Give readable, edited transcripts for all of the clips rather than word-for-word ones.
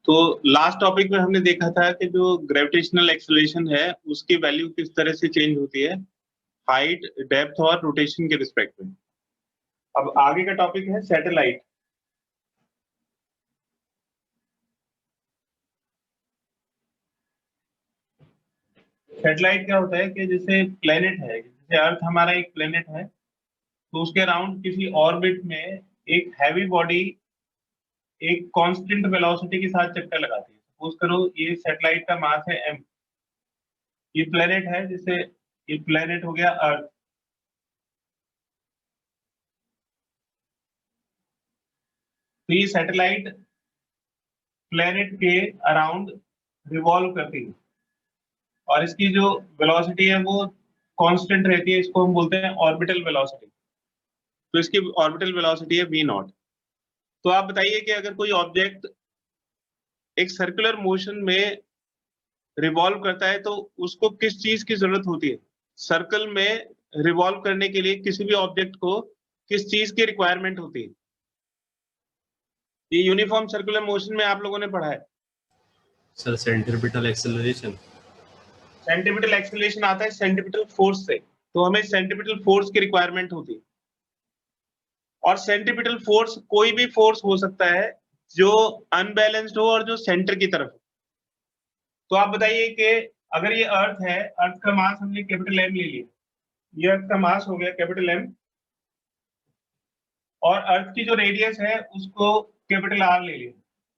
तो last topic में हमने देखा था कि जो ग्रेविटेशनल एक्सेलरेशन है उसकी वैल्यू किस तरह से चेंज होती है हाइट, डेप्थ और रोटेशन के रिस्पेक्ट में। अब आगे का टॉपिक है सैटेलाइट। सैटेलाइट क्या होता है कि जैसे प्लेनेट है, जैसे अर्थ हमारा एक प्लेनेट है, तो उसके अराउंड किसी ऑर्बिट में एक हैवी बॉडी एक कांस्टेंट वेलोसिटी के साथ चक्कर लगाती है। सपोज करो ये सैटेलाइट का मास है m, ये प्लेनेट है, जैसे ये प्लेनेट हो गया अर्थ। तो ये सैटेलाइट प्लेनेट के अराउंड रिवॉल्व करती है और इसकी जो वेलोसिटी है वो कांस्टेंट रहती है, इसको हम बोलते हैं ऑर्बिटल वेलोसिटी। तो इसकी ऑर्बिटल वेलोसिटी है v नॉट। तो आप बताइए कि अगर कोई ऑब्जेक्ट एक सर्कुलर मोशन में रिवॉल्व करता है तो उसको किस चीज की जरूरत होती है? सर्कल में रिवॉल्व करने के लिए किसी भी ऑब्जेक्ट को किस चीज की रिक्वायरमेंट होती है? ये यूनिफॉर्म सर्कुलर मोशन में आप लोगों ने पढ़ा है sir, centripetal acceleration. Centripetal acceleration आता है सेंट्रीपिटल फोर्स से, तो हमें सेंट्रीपिटल फोर्स की रिक्वायरमेंट होती है। और सेंट्रीपिटल फोर्स कोई भी फोर्स हो सकता है जो अनबैलेंस्ड हो और जो सेंटर की तरफ हो। तो आप बताइए कि अगर ये अर्थ है, अर्थ का मास हमने कैपिटल एम ले लिया, ये अर्थ का मास हो गया कैपिटल एम, और अर्थ की जो रेडियस है उसको कैपिटल आर ले लिया,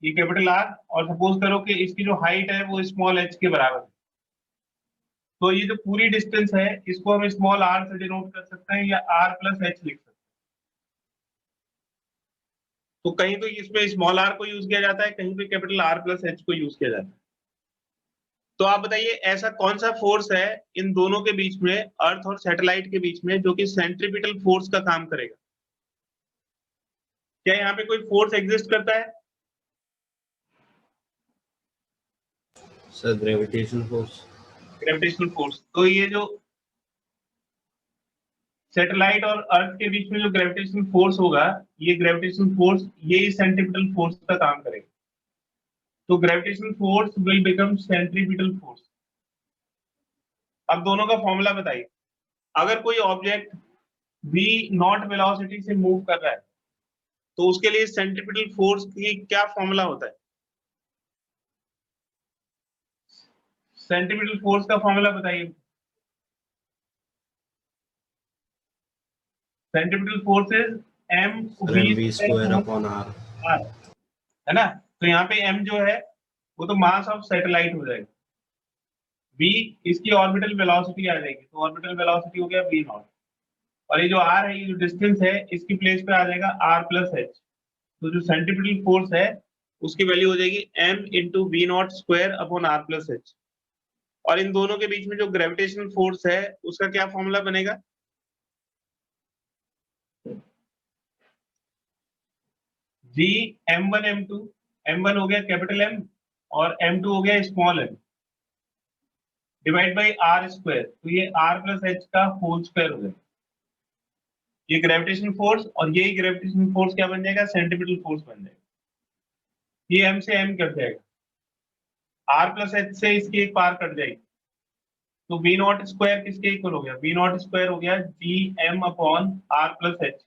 ये कैपिटल आर, और सपोज करो कि इसकी जो हाइट है वो स्मॉल एच के बराबर है। तो ये जो पूरी डिस्टेंस है इसको हम स्मॉल आर से डिनोट कर सकते हैं या आर प्लस एच लिख सकते हैं। तो कहीं तो इसमें स्मॉल आर को यूज किया जाता है, कहीं पे कैपिटल आर प्लस एच को यूज किया जाता है। तो आप बताइए ऐसा कौन सा फोर्स है इन दोनों के बीच में, अर्थ और सैटेलाइट के बीच में, जो कि सेंट्रीपिटल फोर्स का काम करेगा? क्या यहाँ पे कोई फोर्स एग्जिस्ट करता है? Sir, gravitational force. Gravitational force. तो ये जो सैटेलाइट और अर्थ के बीच में जो ग्रेविटेशनल फोर्स होगा, ये ग्रेविटेशनल फोर्स यही सेंट्रीपिटल फोर्स का काम करेगा। तो gravitational force will become centripetal force. अब दोनों का फॉर्मूला बताइए। अगर कोई ऑब्जेक्ट v नॉट वेलोसिटी से मूव कर रहा है तो उसके लिए सेंट्रीपिटल फोर्स की क्या फॉर्मूला होता है? सेंट्रीपिटल फोर्स का फॉर्मूला बताइए। Centripetal force is v square upon r, है ना? तो यहाँ पे m जो है वो तो मास ऑफ सैटेलाइट हो जाएगा, v इसकी ऑर्बिटल वेलोसिटी आ जाएगी, तो ऑर्बिटल वेलोसिटी हो गया v नॉट, और ये जो r है, ये जो डिस्टेंस है, इसकी प्लेस पे आ जाएगा r प्लस एच। तो जो सेंट्रीपिटल फोर्स है उसकी वैल्यू हो जाएगी m into V nought square upon r plus H. और इन दोनों के बीच में जो ग्रेविटेशनल फोर्स है उसका क्या फॉर्मूला बनेगा? जी m1 m2, m1 हो गया कैपिटल M और m2 हो गया small m, divide by r square, तो ये r प्लस एच का होल स्क्वायर हो जाएगा। ये ग्रेविटेशनल फोर्स और यही ग्रेविटेशनल फोर्स क्या बन जाएगा? सेंट्रीपिटल फोर्स बन जाएगा। ये m से m कट जाएगा, r प्लस एच से इसकी एक पार कट जाएगी, तो वी नॉट स्क्वायर किसके इक्वल हो गया? वी नॉट स्क्वायर हो गया G M upon R plus H,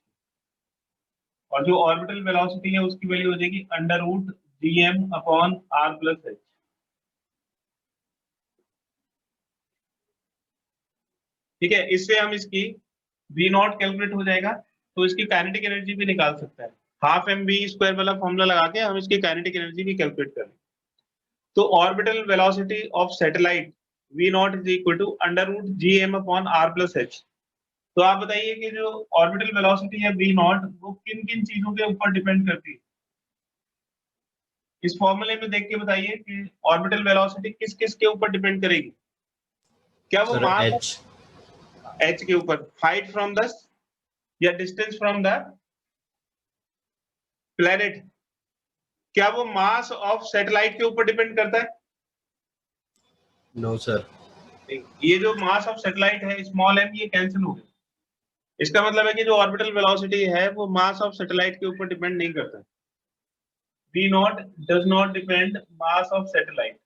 और जो ऑर्बिटल वेलोसिटी है उसकी वैल्यू हो जाएगी under root G M upon R plus H. ठीक है, इससे हम इसकी वी नॉट कैलकुलेट हो जाएगा, तो इसकी काइनेटिक एनर्जी भी निकाल सकता है। हाफ एम वी स्क्वायर वाला फॉर्मूला लगा के हम इसकी काइनेटिक एनर्जी भी कैलकुलेट करें। तो orbital velocity of satellite V nought is equal to under root G M upon R plus H. तो आप बताइए कि जो ऑर्बिटल वेलोसिटी है वी नॉट, वो किन किन चीजों के ऊपर डिपेंड करती है? इस फॉर्मूले में देख के बताइए कि ऑर्बिटल वेलोसिटी किस किस के ऊपर डिपेंड करेगी? क्या वो मास h के ऊपर, हाइट फ्रॉम द या डिस्टेंस फ्रॉम द प्लेनेट? क्या वो मास ऑफ सैटेलाइट के ऊपर डिपेंड करता है? No sir. ये जो मास ऑफ सैटेलाइट है स्मॉल m, ये कैंसिल हो गया। इसका मतलब है कि जो ऑर्बिटल वेलोसिटी है वो मास ऑफ सैटेलाइट के ऊपर डिपेंड नहीं करता। V naught does not depend mass of satellite.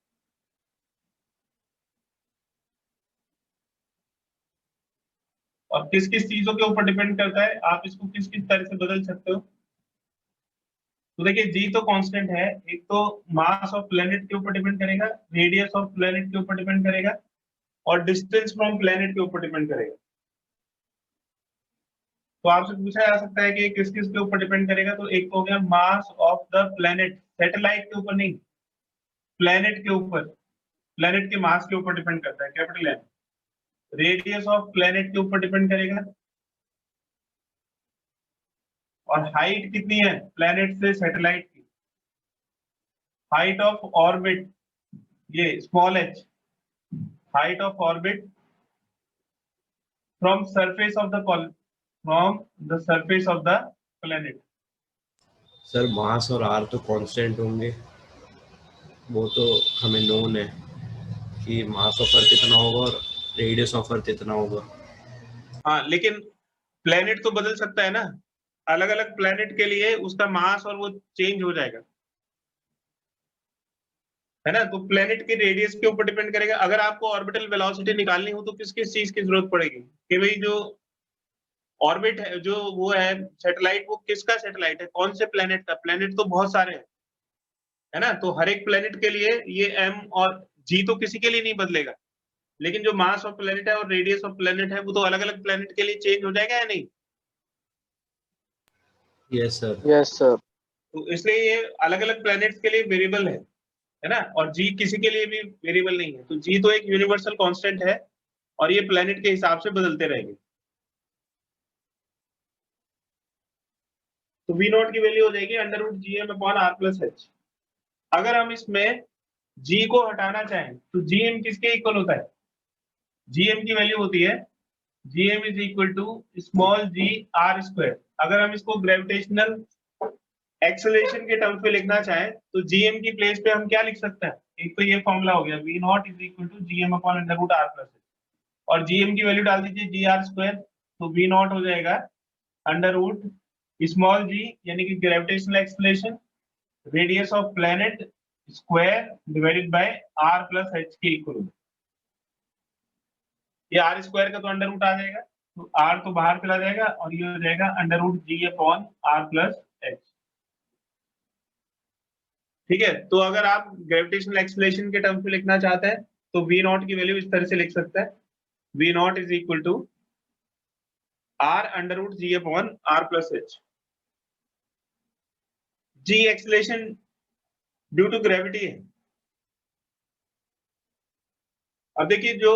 और किस किस चीजों के ऊपर डिपेंड करता है, आप इसको किस किस तरह से बदल सकते हो। तो देखिए जी तो कांस्टेंट है, एक तो मास ऑफ प्लेनेट के ऊपर डिपेंड करेगा, रेडियस ऑफ प्लेनेट के ऊपर डिपेंड करेगा, और डिस्टेंस फ्रॉम प्लेनेट के ऊपर डिपेंड करेगा। तो आपसे पूछा जा सकता है कि किस किस के ऊपर डिपेंड करेगा, तो एक तो हो गया mass of the planet, satellite के ऊपर नहीं, प्लेनेट के ऊपर, प्लेनेट के मास के ऊपर डिपेंड करता है, capital M. Radius of planet के ऊपर डिपेंड करेगा, और हाइट कितनी है प्लेनेट से सैटेलाइट की, हाइट ऑफ ऑर्बिट, ये small h, height of orbit from surface of the from the surface of the planet. Sir mass और आर तो कांस्टेंट होंगे, वो तो हमें नोन है कि मास ऑफ अर्थ इतना होगा और रेडियस ऑफ अर्थ इतना होगा। हाँ, लेकिन प्लेनेट तो बदल सकता है ना, अलग अलग प्लेनेट के लिए उसका मास और वो चेंज हो जाएगा, है ना। तो प्लेनेट के रेडियस के ऊपर डिपेंड करेगा। अगर आपको ऑर्बिटल वेलोसिटी निकालनी हो तो किस किस चीज की जरूरत पड़ेगी, कि भाई जो ऑर्बिट है, जो वो है सैटेलाइट, वो किसका सैटेलाइट है, कौन से प्लेनेट का। प्लेनेट तो बहुत सारे हैं, है ना, तो हर एक प्लेनेट के लिए ये एम और जी तो किसी के लिए नहीं बदलेगा, लेकिन जो मास ऑफ प्लेनेट है और रेडियस ऑफ प्लेनेट है वो तो अलग अलग प्लेनेट के लिए चेंज हो जाएगा या नहीं। Yes sir. Yes sir. तो इसलिए ये अलग अलग प्लेनेट्स के लिए वेरिएबल है ना, और जी किसी के लिए भी वेरिएबल नहीं है। तो जी तो एक यूनिवर्सल कांस्टेंट है और ये प्लेनेट के हिसाब से बदलते रहेंगे। तो वी नॉट की वैल्यू हो जाएगी under root G M upon R plus H. अगर हम इसमें जी को हटाना चाहें तो जी एम किसके इक्वल होता है, जी एम की वैल्यू होती है G M is equal to small G R square. अगर हम इसको ग्रेविटेशनल एक्सेलरेशन के टर्म्स में लिखना चाहें तो जीएम की प्लेस पे हम क्या लिख सकते हैं, एक तो ये फॉर्मूला हो गया V nought is equal to GM upon under root R plus H, और जीएम की वैल्यू डाल दीजिए जी आर स्क्वायर, तो वी नॉट हो जाएगा अंडर रूट स्मॉल जी यानी कि gravitational acceleration radius of planet square divided by R plus H के इक्वल। ये आर स्क्वायर का तो अंडर रूट आ जाएगा, तो आर तो बाहर चला जाएगा और ये हो जाएगा under root G upon R plus H. ठीक है, तो अगर आप ग्रेविटेशनल एक्सेलरेशन के टर्म्स में लिखना चाहते हैं तो वी नॉट की वैल्यू इस तरह से लिख सकते हैं, V nought is equal to R under root G upon R plus H. G acceleration due to gravity है। अब देखिए जो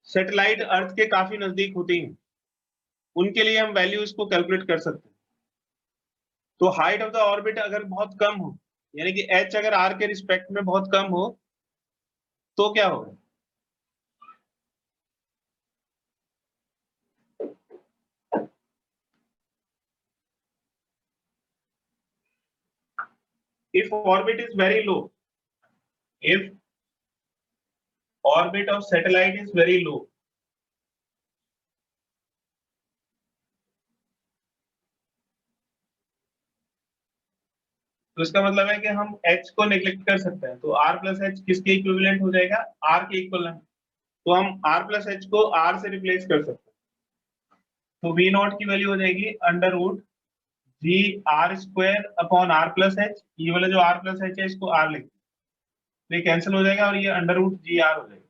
सैटेलाइट अर्थ के काफी नजदीक होती हैं उनके लिए हम वैल्यू इसको कैलकुलेट कर सकते हैं। तो हाइट ऑफ द ऑर्बिट अगर बहुत कम हो, यानी कि एच अगर आर के रिस्पेक्ट में बहुत कम हो तो क्या होगा, if orbit is very low, if orbit of satellite is very low, तो इसका मतलब है कि हम h को नेग्लेक्ट कर सकते हैं, तो r प्लस एच किसके इक्विवेलेंट हो जाएगा, r के इक्वलेंट। तो हम r प्लस एच को r से रिप्लेस कर सकते हैं, तो v नॉट की वैल्यू हो जाएगी under root G R square upon R plus H. ये वाला जो r प्लस एच है इसको r लिखते हैं, तो ये कैंसिल हो जाएगा और ये अंडर रूट जी आर हो जाएगा।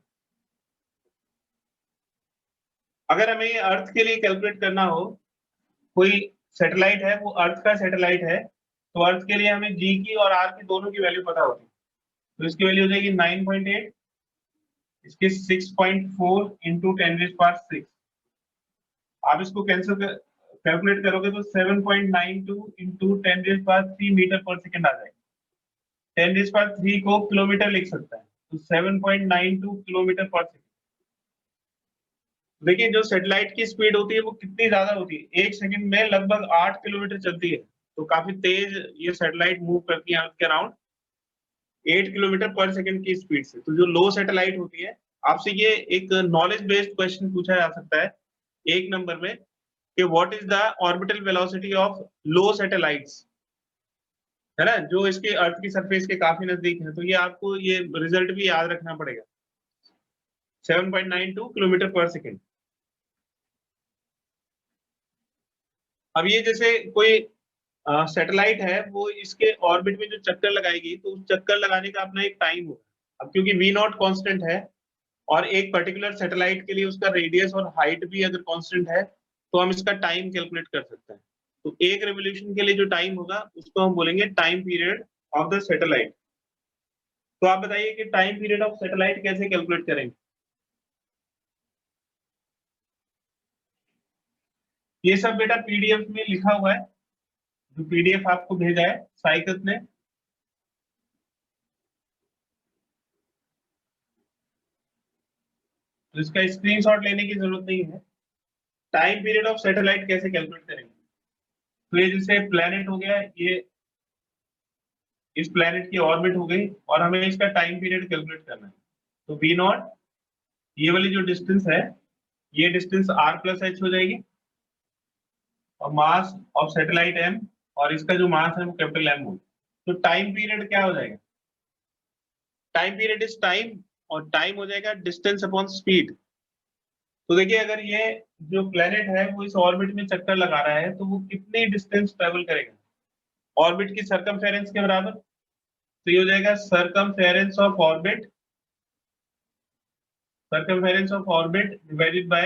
अगर हमें ये अर्थ के लिए कैलकुलेट करना हो, कोई सैटेलाइट है वो अर्थ का सैटेलाइट है, तो अर्थ के लिए हमें जी की और आर की दोनों की वैल्यू पता होती है, तो इसकी वैल्यू हो जाएगी 9.8, इसके 6.4 इंटू 10⁶। आप इसको कैलकुलेट करोगे तो 7.92 इंटू 10⁻³ मीटर पर सेकेंड आ जाएगा। 10⁻³ को किलोमीटर लिख सकता है, तो 7.92 किलोमीटर पर सेकेंड। देखिए जो सैटेलाइट की स्पीड होती है वो कितनी ज्यादा होती है, एक सेकंड में लगभग 8 किलोमीटर चलती है, तो काफी तेज ये सैटेलाइट मूव करती है अर्थ के अराउंड 8 किलोमीटर पर सेकंड की स्पीड से। तो जो लो सैटेलाइट होती है, आपसे ये एक नॉलेज बेस्ड क्वेश्चन पूछा जा सकता है 1 नंबर में कि what is the orbital velocity of low satellites, है ना, जो इसके अर्थ की सरफेस के काफी नजदीक है। तो ये आपको ये रिजल्ट भी याद रखना पड़ेगा, 7.92 किलोमीटर पर सेकेंड। अब ये जैसे कोई सैटेलाइट है, वो इसके ऑर्बिट में जो चक्कर लगाएगी, तो उस चक्कर लगाने का अपना एक टाइम होगा। अब क्योंकि वी नॉट कॉन्स्टेंट है और एक पर्टिकुलर सैटेलाइट के लिए उसका रेडियस और हाइट भी अगर कांस्टेंट है, तो हम इसका टाइम कैलकुलेट कर सकते हैं। तो एक रेवोल्यूशन के लिए जो टाइम होगा उसको हम बोलेंगे time period of the satellite. तो आप बताइए कि टाइम पीरियड ऑफ सैटेलाइट कैसे कैलकुलेट करेंगे। ये सब बेटा पीडीएफ में लिखा हुआ है, जो पीडीएफ आपको भेजा है साइकत ने। तो इसका स्क्रीनशॉट लेने की जरूरत नहीं है। टाइम पीरियड ऑफ सैटेलाइट कैसे कैलकुलेट करेंगे। तो ये जैसे प्लेनेट हो गया, ये इस प्लेनेट की ऑर्बिट हो गई और हमें इसका टाइम पीरियड कैलकुलेट करना है। तो वी नॉट, ये वाली जो डिस्टेंस है, ये डिस्टेंस आर प्लस एच हो जाएगी, और मास ऑफ सैटेलाइट एम, और इसका जो मास है वो कैपिटल एम होगा। तो टाइम पीरियड क्या हो जाएगा, टाइम पीरियड इज टाइम, और टाइम हो जाएगा डिस्टेंस अपॉन स्पीड। तो देखिए, अगर ये जो प्लेनेट है वो इस ऑर्बिट में चक्कर लगा रहा है, तो वो कितनी डिस्टेंस ट्रेवल करेगा ऑर्बिट की सरकमफेरेंस के बराबर। तो ये हो जाएगा circumference of orbit, circumference of orbit divided by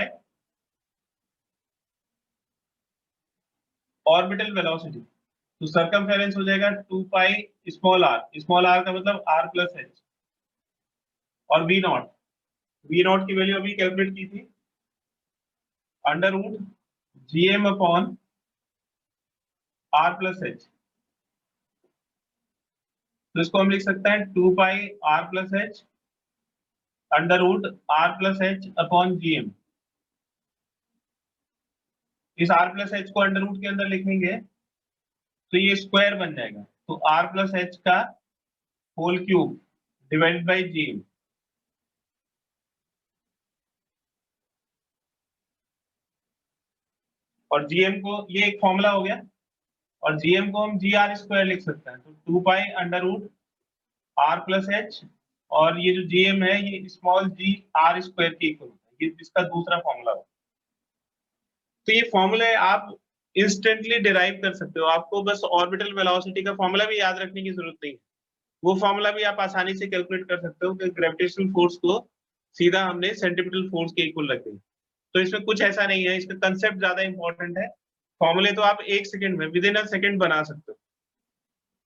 orbital velocity। तो circumference हो जाएगा 2 पाई स्मॉल r का मतलब r प्लस एच, और वी नॉट की वैल्यू अभी कैलकुलेट की थी, under root gm upon r plus H. तो इसको हम लिख सकते हैं 2 pi r plus H under root r plus H upon gm। इस r प्लस एच को अंडर रूट के अंदर लिखेंगे तो ये स्क्वायर बन जाएगा, तो r प्लस एच का whole cube divided by gm। और gm को, ये एक फॉर्मूला हो गया, और gm को हम जी आर स्क्वायर लिख सकते हैं। तो 2 pi under root r plus H, और ये जो gm है ये स्मॉल जी आर स्क्वायर के इक्वल होता है, ये इसका दूसरा फॉर्मूला हो। तो ये फॉर्मूला आप इंस्टेंटली डिराइव कर सकते हो, आपको बस ऑर्बिटल वेलोसिटी का फॉर्मूला भी याद रखने की जरूरत नहीं है। वो फॉर्मूला भी आप आसानी से कैलकुलेट कर सकते हो कि ग्रेविटेशनल फोर्स को सीधा हमने सेंट्रीपिटल फोर्स के इक्वल रख दिया। तो इसमें कुछ ऐसा नहीं है, इसका कंसेप्ट ज्यादा इंपॉर्टेंट है। फॉर्मूले तो आप एक सेकंड में, विद इन अ सेकंड बना सकते हो।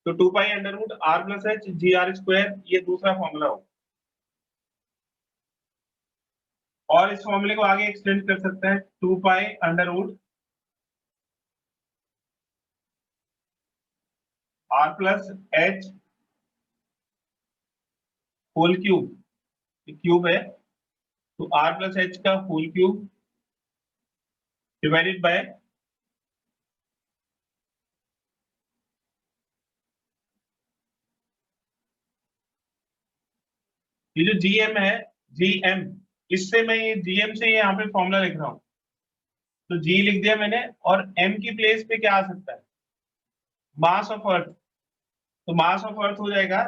तो 2 pi under root r plus H G R square, ये दूसरा फॉर्मूला हो। और इस फॉर्मूले को आगे एक्सटेंड कर सकते हैं, 2 pi under root r plus H whole cube, cube है तो r प्लस एच का होल क्यूब डिवाइडेड बाय ये जो gm है, gm, इससे मैं ये gm से यहाँ पे फॉर्मूला लिख रहा हूँ। तो g लिख दिया मैंने, और m की प्लेस पे क्या आ सकता है, मास ऑफ अर्थ। तो मास ऑफ अर्थ हो जाएगा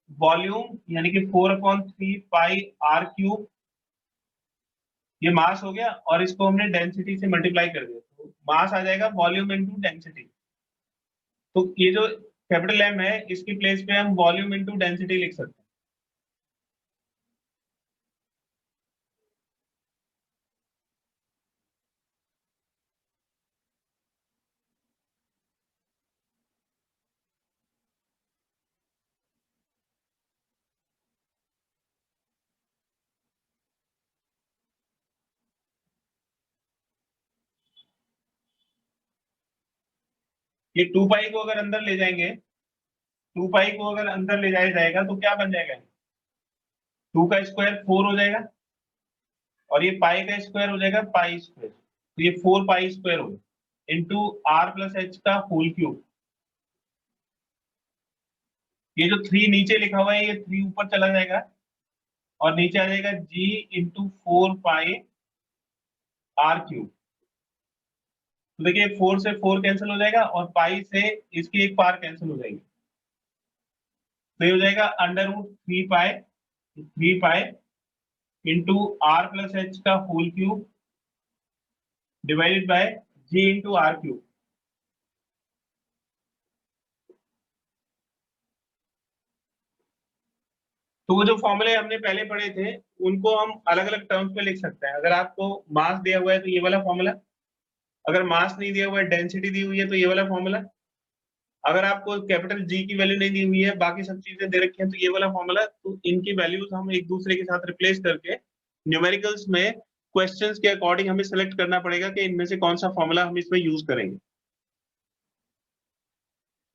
वॉल्यूम, यानी कि 4/3 पाई r क्यूब, ये मास हो गया, और इसको हमने डेंसिटी से मल्टीप्लाई कर दिया, तो मास आ जाएगा वॉल्यूम इनटू डेंसिटी। तो ये जो कैपिटल M है, इसकी प्लेस पे हम वॉल्यूम इनटू डेंसिटी लिख सकते हैं। ये 2 पाई को अगर अंदर ले जाएंगे, 2 पाई को अगर अंदर ले जाया जाएगा तो क्या बन जाएगा, 2 का स्क्वायर 4 हो जाएगा, और ये पाई का स्क्वायर हो जाएगा पाई स्क्वायर, तो ये 4 पाई स्क्वायर होगा इंटू r प्लस एच का होल क्यूब। ये जो 3 नीचे लिखा हुआ है, ये 3 ऊपर चला जाएगा, और नीचे आ जाएगा g इंटू 4 पाई r क्यूब। तो देखिए 4 से 4 कैंसिल हो जाएगा, और पाई से इसकी एक पार कैंसिल हो जाएगी, तो ये हो जाएगा √3 pi into r plus H का whole cube divided by g into r cube. तो वो जो फॉर्मूले हमने पहले पढ़े थे उनको हम अलग अलग टर्म्स में लिख सकते हैं। अगर आपको मास दिया हुआ है तो ये वाला फॉर्मूला, अगर मास नहीं दिया हुआ है, डेंसिटी दी हुई है तो ये वाला फॉर्मूला, अगर आपको कैपिटल जी की वैल्यू नहीं दी हुई है, बाकी सब चीजें दे रखी हैं तो ये वाला फॉर्मूला। तो इनकी वैल्यूज हम एक दूसरे के साथ रिप्लेस करके न्यूमेरिकल्स में क्वेश्चंस के अकॉर्डिंग हमें सेलेक्ट करना पड़ेगा कि इनमें से कौन सा फॉर्मूला हम इसमें यूज करेंगे।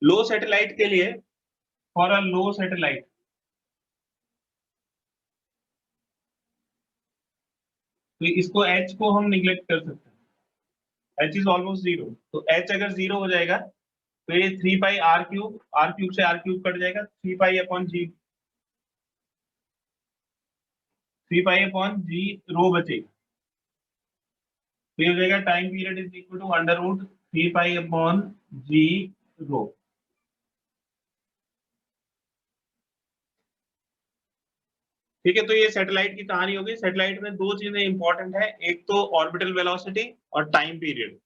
लो सैटेलाइट के लिए, फॉर अ लो सैटेलाइट, तो इसको h को हम निग्लेक्ट कर सकते हैं। h इज ऑलमोस्ट जीरो, तो h अगर जीरो हो जाएगा तो ये 3 पाई आर क्यूब कट जाएगा, 3 पाई अपॉन जी रो बचेगा। तो ये हो जाएगा time period is equal to √3 pi upon g rho. ठीक है, तो ये सैटेलाइट की कहानी होगी। सैटेलाइट में दो चीजें इंपॉर्टेंट है, एक तो ऑर्बिटल वेलोसिटी और टाइम पीरियड।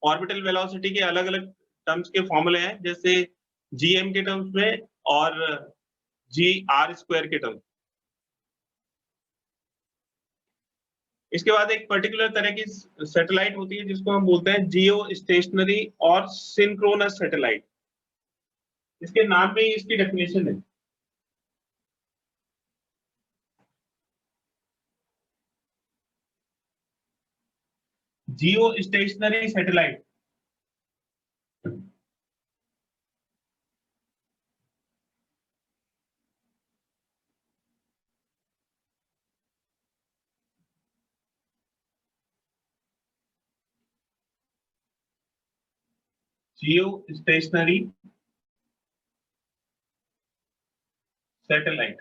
ऑर्बिटल वेलोसिटी के अलग अलग टर्म्स के फॉर्मूले हैं, जैसे जीएम के टर्म्स में और जी आर स्क्वायर के टर्म्स। इसके बाद एक पर्टिकुलर तरह की सैटेलाइट होती है जिसको हम बोलते हैं जियो स्टेशनरी और सिंक्रोनस सैटेलाइट। इसके नाम में ही इसकी डेफिनेशन है। जियो स्टेशनरी सैटेलाइट जियो स्टेशनरी सैटेलाइट,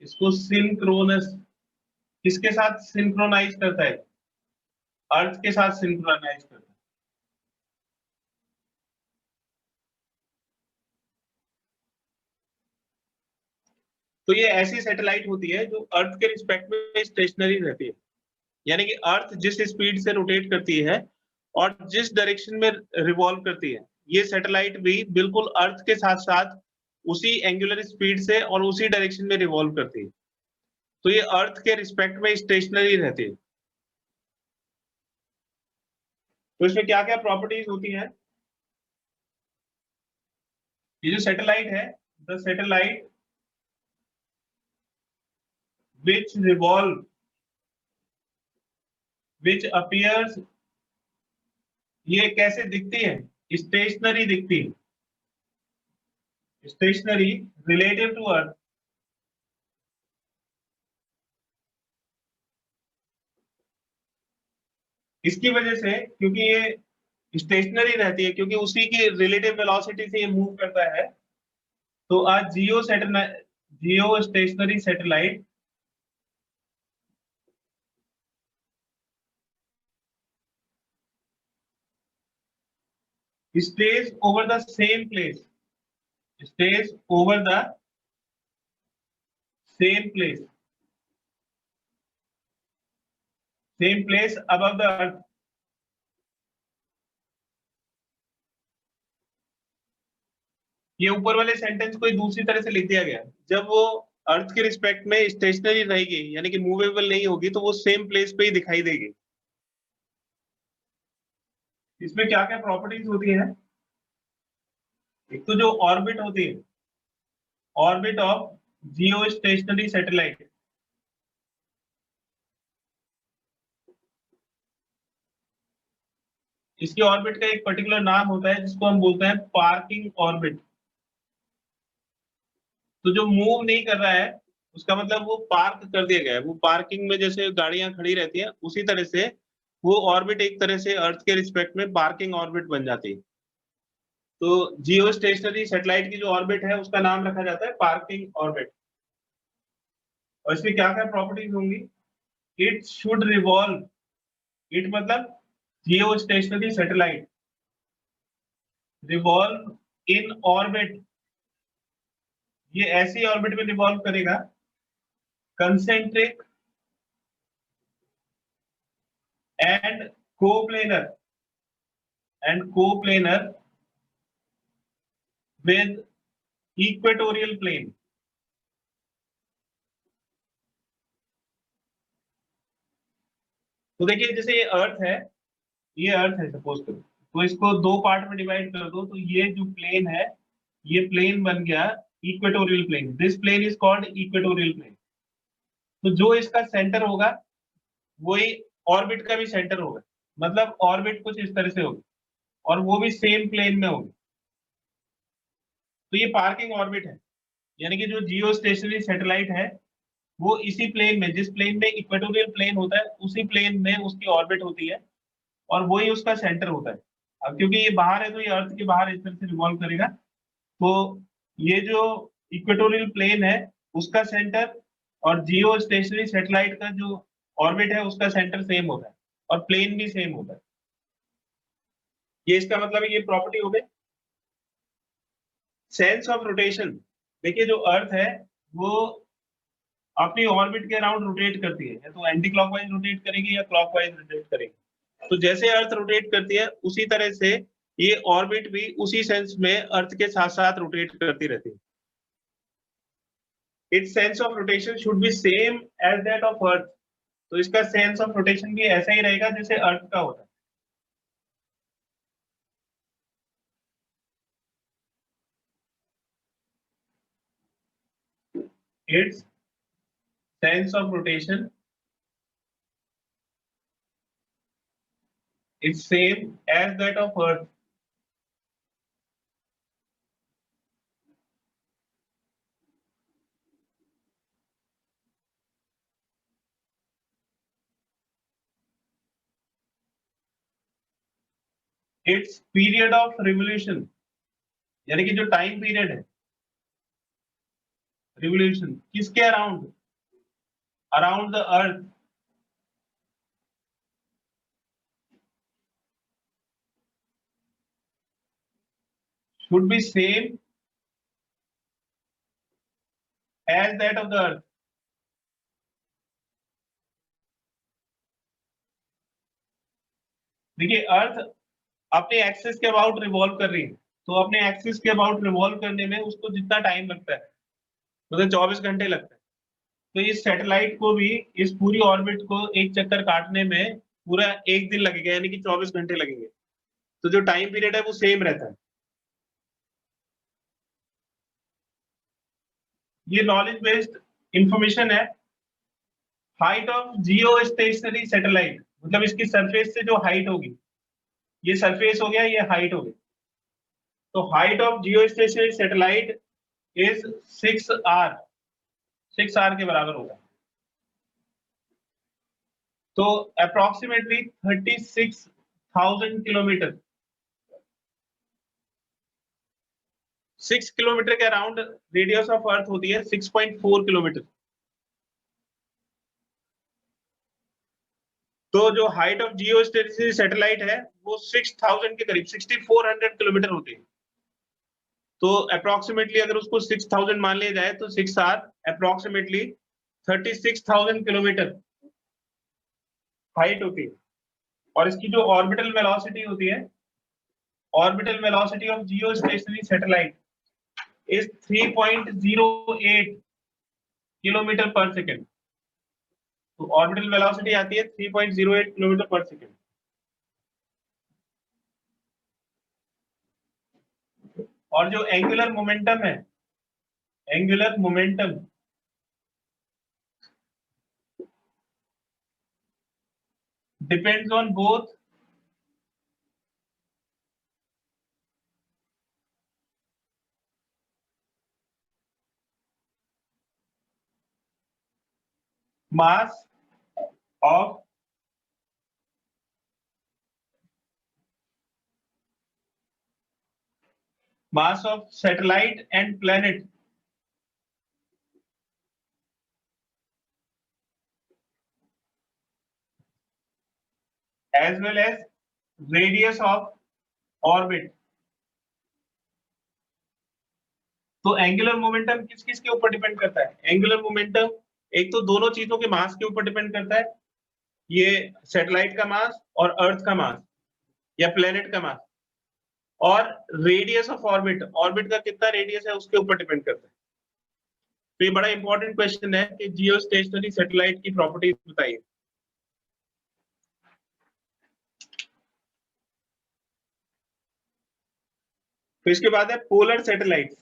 इसको सिंक्रोनस, किसके साथ सिंक्रोनाइज करता है? अर्थ के साथ सिंक्रोनाइज करता है। तो ये ऐसी सैटेलाइट होती है जो अर्थ के रिस्पेक्ट में स्टेशनरी रहती है, यानी कि अर्थ जिस स्पीड से रोटेट करती है और जिस डायरेक्शन में रिवॉल्व करती है, ये सैटेलाइट भी बिल्कुल अर्थ के साथ साथ उसी एंगुलर स्पीड से और उसी डायरेक्शन में रिवॉल्व करती है। तो ये अर्थ के रिस्पेक्ट में स्टेशनरी रहती है। तो इसमें क्या क्या प्रॉपर्टीज होती है? ये जो सैटेलाइट है, the satellite which revolve, which appears, ये कैसे दिखती है? स्टेशनरी दिखती है, स्टेशनरी रिलेटिव टू अर्थ। इसकी वजह से, क्योंकि ये स्टेशनरी रहती है, क्योंकि उसी की रिलेटिव वेलोसिटी से ये मूव करता है, तो आज जियो stationery satellite stays over the same place, stays over the same place, same place above the earth। ये ऊपर वाले सेंटेंस को दूसरी तरह से लिख दिया गया, जब वो अर्थ के रिस्पेक्ट में स्टेशनरी रहेगी यानी कि मूवेबल नहीं होगी, तो वो सेम प्लेस पे ही दिखाई देगी। इसमें क्या क्या प्रॉपर्टीज होती है? एक तो जो ऑर्बिट होती है, orbit of geostationary satellite, इसकी ऑर्बिट का एक पर्टिकुलर नाम होता है जिसको हम बोलते हैं पार्किंग ऑर्बिट। तो जो मूव नहीं कर रहा है उसका मतलब वो पार्क कर दिया गया है। वो पार्किंग में जैसे गाड़ियां खड़ी रहती हैं, उसी तरह से वो ऑर्बिट एक तरह से अर्थ के रिस्पेक्ट में पार्किंग ऑर्बिट बन जाती है। तो जियो स्टेशनरी सैटेलाइट की जो ऑर्बिट है उसका नाम रखा जाता है पार्किंग ऑर्बिट। और इसमें क्या क्या प्रॉपर्टीज होंगी? इट शुड रिवॉल्व, इट मतलब geostationary satellite revolve in orbit, ये ऐसी ऑर्बिट में रिवॉल्व करेगा concentric and coplanar with equatorial plane. तो देखिए जैसे ये अर्थ है, सपोज करो, तो इसको दो पार्ट में डिवाइड कर दो, तो ये जो प्लेन है, ये प्लेन बन गया equatorial plane. This plane is called equatorial plane. तो जो इसका सेंटर होगा वही ऑर्बिट का भी सेंटर होगा, मतलब ऑर्बिट कुछ इस तरह से होगी और वो भी सेम प्लेन में होगी। तो ये पार्किंग ऑर्बिट है, यानी कि जो जियो स्टेशनरी सैटेलाइट है वो इसी प्लेन में, जिस प्लेन में इक्वेटोरियल प्लेन होता है उसी प्लेन में उसकी ऑर्बिट होती है और वही उसका सेंटर होता है। अब क्योंकि ये बाहर है तो ये अर्थ के बाहर इस तरह से रिवॉल्व करेगा, तो ये जो इक्वेटोरियल प्लेन है उसका सेंटर और जियो स्टेशनरी सैटेलाइट का जो ऑर्बिट है उसका सेंटर सेम होता है और प्लेन भी सेम होता है। ये इसका मतलब ये प्रॉपर्टी हो गई। सेंस ऑफ रोटेशन, देखिए जो अर्थ है वो अपनी ऑर्बिट के अराउंड रोटेट करती है, या तो एंटी क्लॉकवाइज रोटेट करेगी या क्लॉकवाइज रोटेट करेगी। तो जैसे अर्थ रोटेट करती है उसी तरह से ये ऑर्बिट भी उसी सेंस में अर्थ के साथ साथ रोटेट करती रहती है। It's sense of rotation should be same as that of earth. तो इसका सेंस ऑफ रोटेशन भी ऐसा ही रहेगा जैसे अर्थ का होता है। Its sense of rotation is same as that of Earth. Its period of revolution, यानी कि जो टाइम पीरियड है रिवोल्यूशन किसके around, around the earth, should be same as that of the earth. देखिए अर्थ अपने एक्सिस के अबाउट रिवॉल्व कर रही है, तो अपने एक्सिस के अबाउट रिवॉल्व करने में उसको जितना टाइम लगता है मतलब 24 घंटे लगता है, तो इस सैटेलाइट को भी इस पूरी ऑर्बिट को एक चक्कर काटने में पूरा एक दिन लगेगा, यानी कि 24 घंटे लगेंगे। तो जो टाइम पीरियड है वो सेम रहता है। ये नॉलेज बेस्ड इंफॉर्मेशन है। Height of geostationary satellite, मतलब इसकी सरफेस से जो हाइट होगी, ये सरफेस हो गया, ये हाइट हो गई। तो height of geostationary satellite is 6 R, 6 R के बराबर होगा। तो अप्रोक्सीमेटली 36,000 किलोमीटर, 6 किलोमीटर के अराउंड रेडियस ऑफ अर्थ होती है, 6.4 किलोमीटर। तो जो height of geostationary satellite है वो 6,000 के करीब 6,400 किलोमीटर होती है। तो अप्रोक्सीमेटली अगर उसको 6,000 मान लिया जाए तो 6 आर अप्रोक्सीमेटली 36,000 किलोमीटर हाइट होती है। और इसकी जो ऑर्बिटल वेलोसिटी होती है, orbital velocity of geostationary satellite is 3.08 kilometre पर सेकेंड। तो ऑर्बिटल वेलोसिटी आती है 3.08 किलोमीटर पर सेकेंड। और जो एंगुलर मोमेंटम है, angular momentum depends on both mass of satellite and planet, as well as radius of orbit. तो angular momentum किस किस के ऊपर डिपेंड करता है? एंगुलर मोमेंटम एक तो दोनों चीजों के मास के ऊपर डिपेंड करता है, ये सैटेलाइट का मास और अर्थ का मास या प्लेनेट का मास, और रेडियस ऑफ ऑर्बिट, ऑर्बिट का कितना रेडियस है उसके ऊपर डिपेंड करता है। तो ये बड़ा इंपॉर्टेंट क्वेश्चन है कि जियो स्टेशनरी सैटेलाइट की प्रॉपर्टीज बताइए। तो इसके बाद है पोलर सैटेलाइट।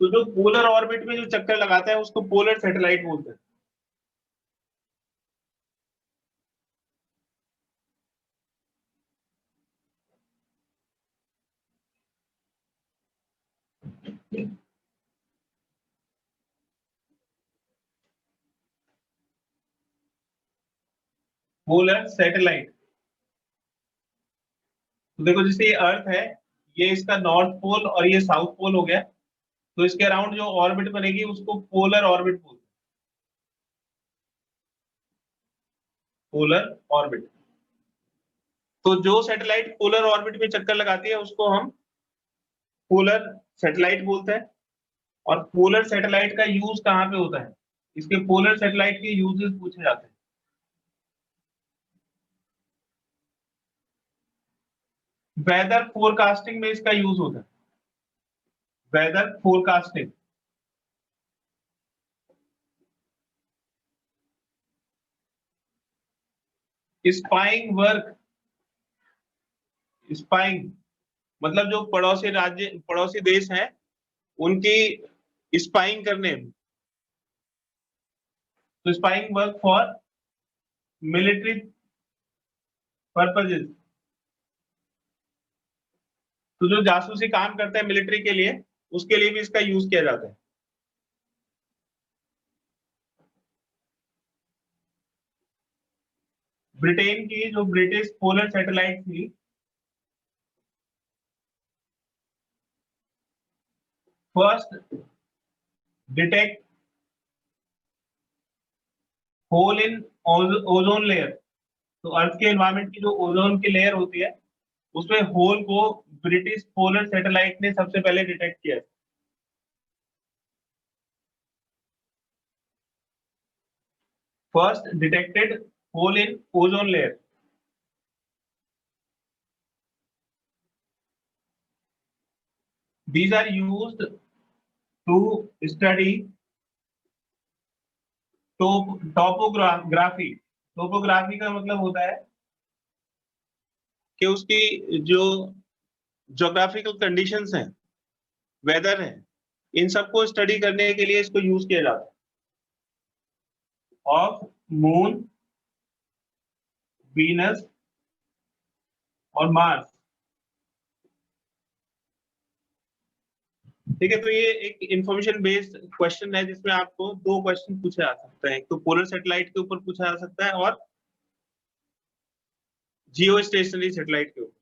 तो जो पोलर ऑर्बिट में जो चक्कर लगाता है उसको पोलर सैटेलाइट बोलते हैं। पोलर सैटेलाइट, तो देखो जैसे ये अर्थ है, ये इसका नॉर्थ पोल और ये साउथ पोल हो गया, तो इसके अराउंड जो ऑर्बिट बनेगी उसको पोलर ऑर्बिट बोलते हैं, पोलर ऑर्बिट। तो जो सैटेलाइट पोलर ऑर्बिट में चक्कर लगाती है उसको हम पोलर सैटेलाइट बोलते हैं। और पोलर सैटेलाइट का यूज कहाँ पे होता है? इसके पोलर सैटेलाइट के यूजेस पूछे जाते हैं। वेदर फोरकास्टिंग में इसका यूज होता है, weather forecasting. Spying work, spying मतलब जो पड़ोसी राज्य, पड़ोसी देश हैं उनकी स्पाइंग करने, तो spying work for military purposes. तो जो जासूसी काम करते हैं मिलिट्री के लिए, उसके लिए भी इसका यूज किया जाता है। ब्रिटेन की जो ब्रिटिश पोलर सैटेलाइट थी, first detect hole in ozone layer. तो अर्थ के एनवायरमेंट की जो ओजोन की लेयर होती है उसमें होल को ब्रिटिश पोलर सैटेलाइट ने सबसे पहले डिटेक्ट किया। First detected hole in ozone layer. These are used to study topography. Topography का मतलब होता है कि उसकी जो ज्योग्राफिकल कंडीशंस हैं, वेदर है, इन सबको स्टडी करने के लिए इसको यूज किया जाता है। ऑफ मून, वीनस और मार्स। ठीक है, तो ये एक इंफॉर्मेशन बेस्ड क्वेश्चन है जिसमें आपको दो क्वेश्चन पूछे जा सकते हैं, एक तो पोलर सैटेलाइट के ऊपर पूछा जा सकता है और जियो स्टेशनरी सैटेलाइट के ऊपर।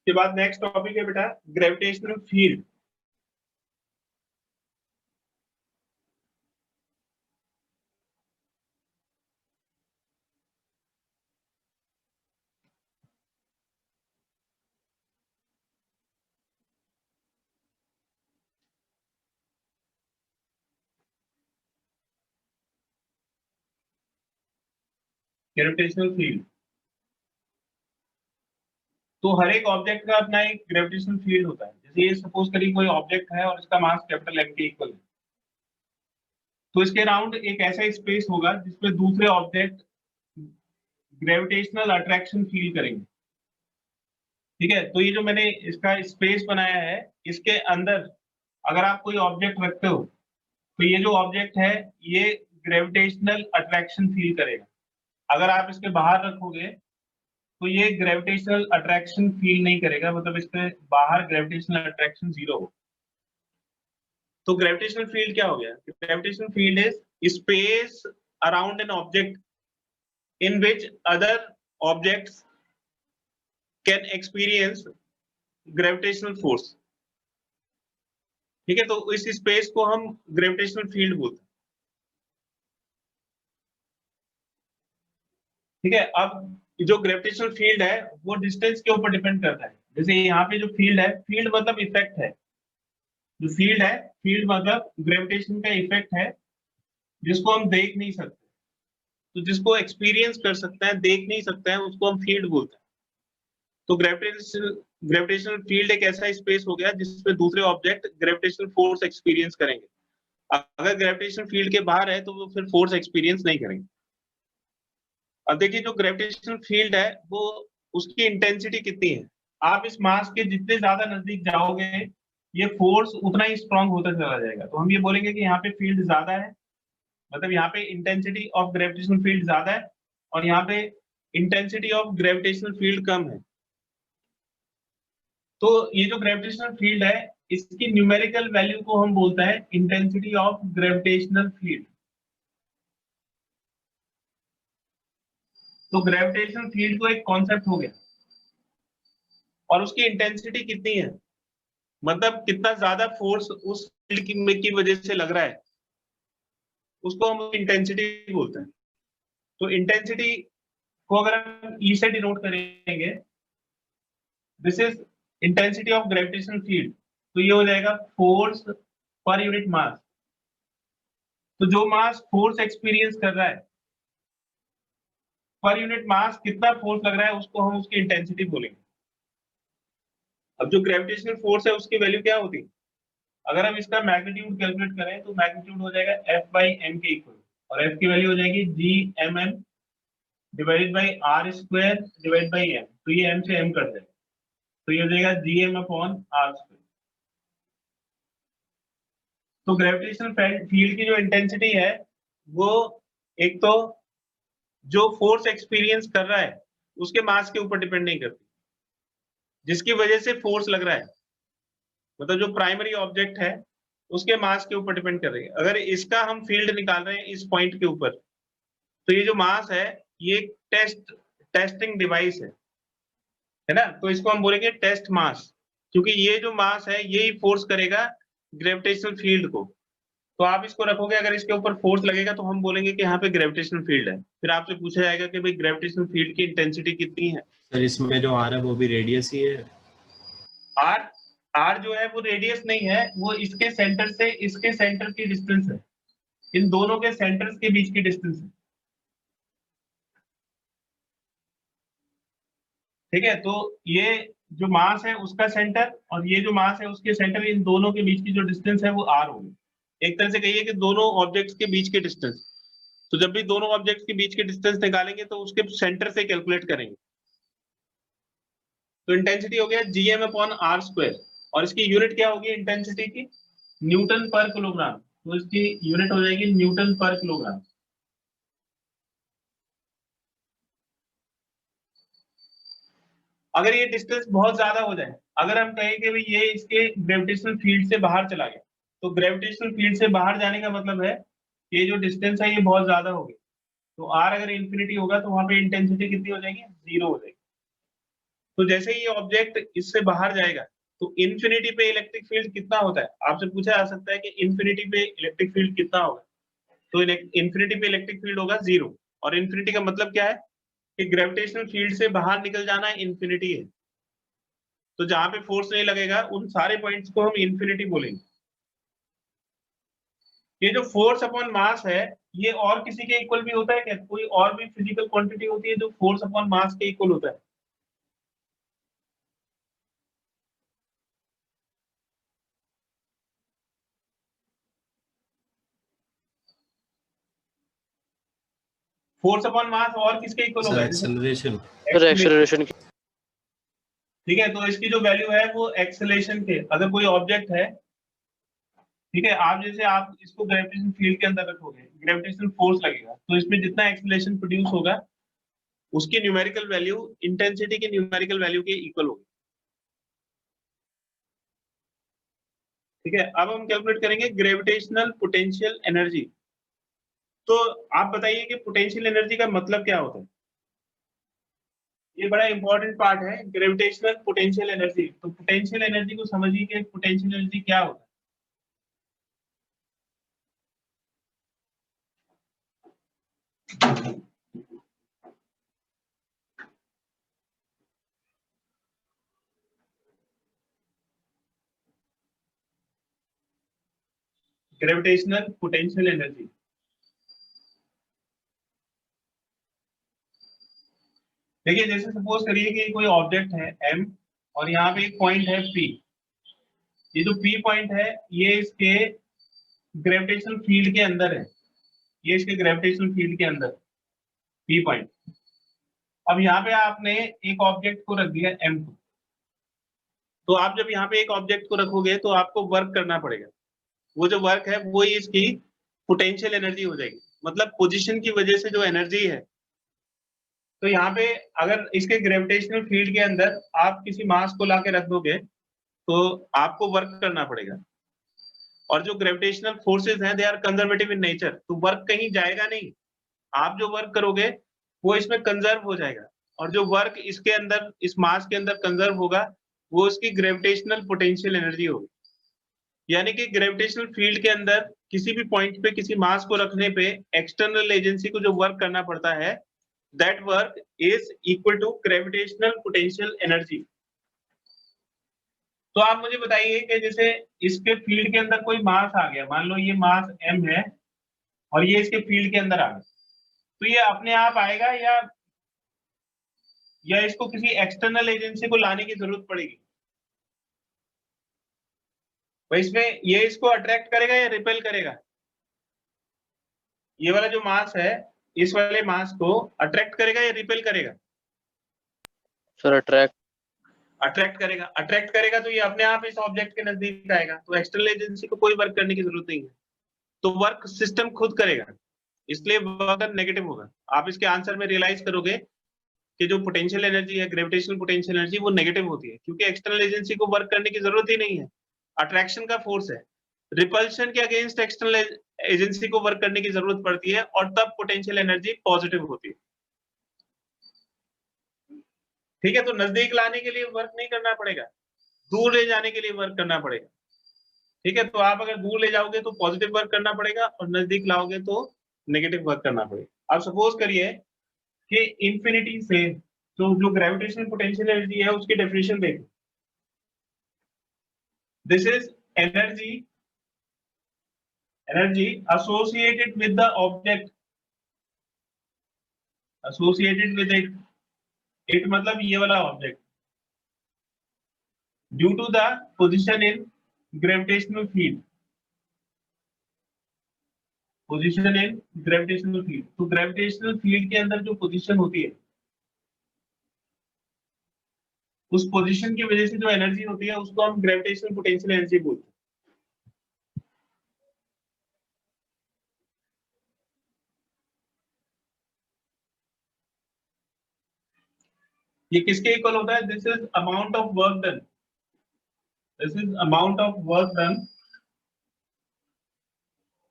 के बाद नेक्स्ट टॉपिक है बेटा ग्रेविटेशनल फील्ड। ग्रेविटेशनल फील्ड, तो हर एक ऑब्जेक्ट का अपना एक ग्रेविटेशनल फील्ड होता है। जैसे ये सपोज करिए कोई ऑब्जेक्ट है और इसका मास कैपिटल M के इक्वल है, तो इसके अराउंड एक ऐसा स्पेस होगा जिसमें दूसरे ऑब्जेक्ट ग्रेविटेशनल अट्रैक्शन फील करेंगे। ठीक है, तो ये जो मैंने इसका स्पेस बनाया है, इसके अंदर अगर आप कोई ऑब्जेक्ट रखते हो तो ये जो ऑब्जेक्ट है ये ग्रेविटेशनल अट्रैक्शन फील करेगा। अगर आप इसके बाहर रखोगे तो ये ग्रेविटेशनल अट्रैक्शन फील नहीं करेगा, मतलब इसके बाहर ग्रेविटेशनल अट्रैक्शन जीरो हो। तो ग्रेविटेशनल फील्ड क्या हो गया? Gravitational field is space around an object in which other objects can experience gravitational force। ठीक है, तो इस स्पेस को हम ग्रेविटेशनल फील्ड बोलते हैं। ठीक है, अब जो ग्रेविटेशनल फील्ड है वो डिस्टेंस के ऊपर डिपेंड करता है। जैसे यहाँ पे जो फील्ड है, फील्ड मतलब इफेक्ट है, जो फील्ड है, फील्ड मतलब ग्रेविटेशन का इफेक्ट है जिसको हम देख नहीं सकते। तो जिसको एक्सपीरियंस कर सकता है, देख नहीं सकता है, उसको हम फील्ड बोलते हैं। तो ग्रेविटेशनल फील्ड एक ऐसा स्पेस हो गया जिसमें दूसरे ऑब्जेक्ट ग्रेविटेशनल फोर्स एक्सपीरियंस करेंगे। अगर ग्रेविटेशनल फील्ड के बाहर है तो वो फिर फोर्स एक्सपीरियंस नहीं करेंगे। अब देखिए जो ग्रेविटेशनल फील्ड है वो, उसकी इंटेंसिटी कितनी है। आप इस मास के जितने ज्यादा नजदीक जाओगे ये फोर्स उतना ही स्ट्रांग होता चला जाएगा। तो हम ये बोलेंगे कि यहाँ पे फील्ड ज्यादा है, मतलब यहाँ पे इंटेंसिटी ऑफ ग्रेविटेशनल फील्ड ज्यादा है और यहाँ पे इंटेंसिटी ऑफ ग्रेविटेशनल फील्ड कम है। तो ये जो ग्रेविटेशनल फील्ड है इसकी न्यूमेरिकल वैल्यू को हम बोलते हैं इंटेंसिटी ऑफ ग्रेविटेशनल फील्ड। तो ग्रेविटेशनल फील्ड को एक कॉन्सेप्ट हो गया और उसकी इंटेंसिटी कितनी है, मतलब कितना ज्यादा फोर्स उस फील्ड की वजह से लग रहा है, उसको हम इंटेंसिटी बोलते हैं। तो इंटेंसिटी को अगर हम ई से डिनोट करेंगे, this is intensity of gravitational field, तो ये हो जाएगा फोर्स पर यूनिट मास। तो जो मास फोर्स एक्सपीरियंस कर रहा है, पर यूनिट मास कितना फोर्स लग रहा है, उसको हम उसकी इंटेंसिटी बोलेंगे। अब जो ग्रेविटेशनल फोर्स है उसकी वैल्यू क्या होती है, अगर हम इसका मैग्नीट्यूड कैलकुलेट करें तो मैग्नीट्यूड हो जाएगा F बाई एम के इक्वल, और F की वैल्यू हो जाएगी GMM divided by R square divide by M. तो ये m से m कट जाएगा, तो ये हो जाएगा GM अपॉन आर स्क्वायर। तो ग्रेविटेशनल फील्ड की जो इंटेंसिटी है वो एक तो जो फोर्स एक्सपीरियंस कर रहा है उसके मास के ऊपर डिपेंड नहीं करती, जिसकी वजह से फोर्स लग रहा है, मतलब जो प्राइमरी ऑब्जेक्ट है उसके मास के ऊपर डिपेंड कर रही है। अगर इसका हम फील्ड निकाल रहे हैं इस पॉइंट के ऊपर, तो ये जो मास है ये टेस्टिंग डिवाइस है ना, तो इसको हम बोलेंगे टेस्ट मास, क्योंकि ये जो मास है यही फोर्स करेगा ग्रेविटेशनल फील्ड को। तो आप इसको रखोगे, अगर इसके ऊपर फोर्स लगेगा तो हम बोलेंगे कि यहाँ पे ग्रेविटेशनल फील्ड है। फिर आपसे पूछा जाएगा कि भाई ग्रेविटेशनल फील्ड की इंटेंसिटी कितनी है। सर इसमें जो आर है वो भी रेडियस ही है? आर, आर जो है वो रेडियस नहीं है, वो इसके सेंटर से इसके सेंटर की डिस्टेंस है, इन दोनों के सेंटर्स के बीच की डिस्टेंस है। ठीक है, तो ये जो मास है उसका सेंटर और ये जो मास है उसके सेंटर, इन दोनों के बीच की जो डिस्टेंस है वो आर होगी। एक तरह से कहिए कि दोनों ऑब्जेक्ट्स के बीच की डिस्टेंस। तो जब भी दोनों ऑब्जेक्ट्स के बीच की डिस्टेंस निकालेंगे तो उसके सेंटर से कैलकुलेट करेंगे। तो इंटेंसिटी हो गया जीएम अपॉन आर स्क्वायर, और इसकी यूनिट क्या होगी इंटेंसिटी की, न्यूटन पर किलोग्राम। तो इसकी यूनिट हो जाएगी न्यूटन पर किलोग्राम। अगर ये डिस्टेंस बहुत ज्यादा हो जाए, अगर हम कहें कि भाई ये इसके ग्रेविटेशनल फील्ड से बाहर चला गया, तो ग्रेविटेशनल फील्ड से बाहर जाने का मतलब है कि ये जो डिस्टेंस है ये बहुत ज्यादा होगी। तो आर अगर इन्फिनिटी होगा तो वहां पे इंटेंसिटी कितनी हो जाएगी, जीरो हो जाएगी। तो जैसे ही ये ऑब्जेक्ट इससे बाहर जाएगा तो इन्फिनिटी पे इलेक्ट्रिक फील्ड कितना होता है, आपसे पूछा जा सकता है कि इन्फिनिटी पे इलेक्ट्रिक फील्ड कितना होगा। तो इन्फिनिटी पे इलेक्ट्रिक फील्ड होगा जीरो, और इन्फिनिटी का मतलब क्या है कि ग्रेविटेशनल फील्ड से बाहर निकल जाना इन्फिनिटी है। तो जहां पे फोर्स नहीं लगेगा उन सारे पॉइंट्स को हम इन्फिनिटी बोलेंगे। ये जो फोर्स अपॉन मास है ये और किसी के इक्वल भी होता है क्या, कोई और भी फिजिकल क्वांटिटी होती है जो फोर्स अपॉन मास के इक्वल होता है? फोर्स अपॉन मास और किसके इक्वल होगा, सर जैसे एक्सेलरेशन। एक्सेलरेशन। ठीक है, तो इसकी जो वैल्यू है वो एक्सेलरेशन के, अगर कोई ऑब्जेक्ट है, ठीक है, आप जैसे आप इसको ग्रेविटेशन फील्ड के अंदर रखोगे, ग्रेविटेशनल फोर्स लगेगा तो इसमें जितना एक्सेलरेशन प्रोड्यूस होगा उसकी न्यूमेरिकल वैल्यू इंटेंसिटी की न्यूमेरिकल वैल्यू के इक्वल होगी। ठीक है, अब हम कैलकुलेट करेंगे ग्रेविटेशनल पोटेंशियल एनर्जी। तो आप बताइए कि पोटेंशियल एनर्जी का मतलब क्या होता है, ये बड़ा इंपॉर्टेंट पार्ट है ग्रेविटेशनल पोटेंशियल एनर्जी। तो पोटेंशियल एनर्जी को समझिए कि पोटेंशियल एनर्जी क्या होता है। Gravitational potential energy. देखिए जैसे सपोज करिए कि कोई ऑब्जेक्ट है m और यहाँ पे एक पॉइंट है p। ये जो p पॉइंट है ये इसके ग्रेविटेशनल फील्ड के अंदर है, ये इसके ग्रेविटेशनल फील्ड के अंदर p पॉइंट। अब यहाँ पे आपने एक ऑब्जेक्ट को रख दिया m को, तो आप जब यहाँ पे एक ऑब्जेक्ट को रखोगे तो आपको वर्क करना पड़ेगा। वो जो वर्क है वो ही इसकी पोटेंशियल एनर्जी हो जाएगी, मतलब पोजीशन की वजह से जो एनर्जी है। तो यहाँ पे अगर इसके ग्रेविटेशनल फील्ड के अंदर आप किसी मास को लाके रख दोगे तो आपको वर्क करना पड़ेगा, और जो ग्रेविटेशनल फोर्सेस हैं they are conservative in nature, तो वर्क कहीं जाएगा नहीं। आप जो वर्क करोगे वो इसमें कंजर्व हो जाएगा, और जो वर्क इसके अंदर इस मास के अंदर कंजर्व होगा वो उसकी ग्रेविटेशनल पोटेंशियल एनर्जी होगी। यानी कि ग्रेविटेशनल फील्ड के अंदर किसी भी पॉइंट पे किसी मास को रखने पे एक्सटर्नल एजेंसी को जो वर्क करना पड़ता है, that work is equal to gravitational potential energy. तो आप मुझे बताइए कि जैसे इसके फील्ड के अंदर कोई मास आ गया, मान लो ये मास m है और ये इसके फील्ड के अंदर आ गया, तो ये अपने आप आएगा या इसको किसी एक्सटर्नल एजेंसी को लाने की जरूरत पड़ेगी? तो इसमें ये इसको अट्रैक्ट करेगा या रिपेल करेगा? ये वाला जो मास है इस वाले मास को अट्रैक्ट करेगा या रिपेल करेगा? सर अट्रैक्ट करेगा। अट्रैक्ट करेगा तो ये अपने आप इस ऑब्जेक्ट के नजदीक आएगा, तो एक्सटर्नल एजेंसी को कोई वर्क करने की जरूरत नहीं है, तो वर्क सिस्टम खुद करेगा, इसलिए वर्क नेगेटिव होगा। आप इसके आंसर में रियलाइज करोगे कि जो पोटेंशियल एनर्जी है, ग्रेविटेशनल पोटेंशियल एनर्जी, वो नेगेटिव होती है, क्योंकि एक्सटर्नल एजेंसी को वर्क करने की जरूरत ही नहीं है। अट्रैक्शन का फोर्स है, रिपल्शन के अगेंस्ट एक्सटर्नल एजेंसी को वर्क करने की जरूरत पड़ती है, और तब पोटेंशियल एनर्जी पॉजिटिव होती है। ठीक है, तो नजदीक लाने के लिए वर्क नहीं करना पड़ेगा, दूर ले जाने के लिए वर्क करना पड़ेगा। ठीक है, तो आप अगर दूर ले जाओगे तो पॉजिटिव वर्क करना पड़ेगा, और नजदीक लाओगे तो नेगेटिव वर्क करना पड़ेगा। अब सपोज करिए कि इंफिनिटी से तो जो ग्रेविटेशनल पोटेंशियल एनर्जी है उसकी डेफिनेशन देखो। This is energy associated with the object, associated with it मतलब ये वाला object, due to the position in gravitational field, position in gravitational field. तो ग्रेविटेशनल फील्ड के अंदर जो पोजीशन होती है, उस पोजीशन की वजह से जो एनर्जी होती है उसको हम ग्रेविटेशनल पोटेंशियल एनर्जी बोलते हैं। ये किसके इक्वल होता है? This is amount of work done, this is amount of work done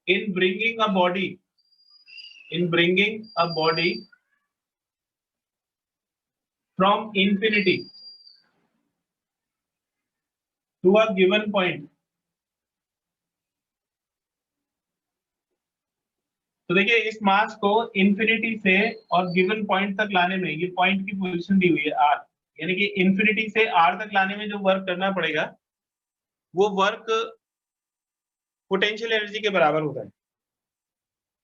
in bringing a body from infinity to a given point। तो देखिए इस मास को इंफिनिटी से और गिवन पॉइंट तक लाने में, ये पॉइंट की पोजीशन दी हुई है r, यानी कि इंफिनिटी से r तक लाने में जो वर्क करना पड़ेगा वो वर्क पोटेंशियल एनर्जी के बराबर होता है।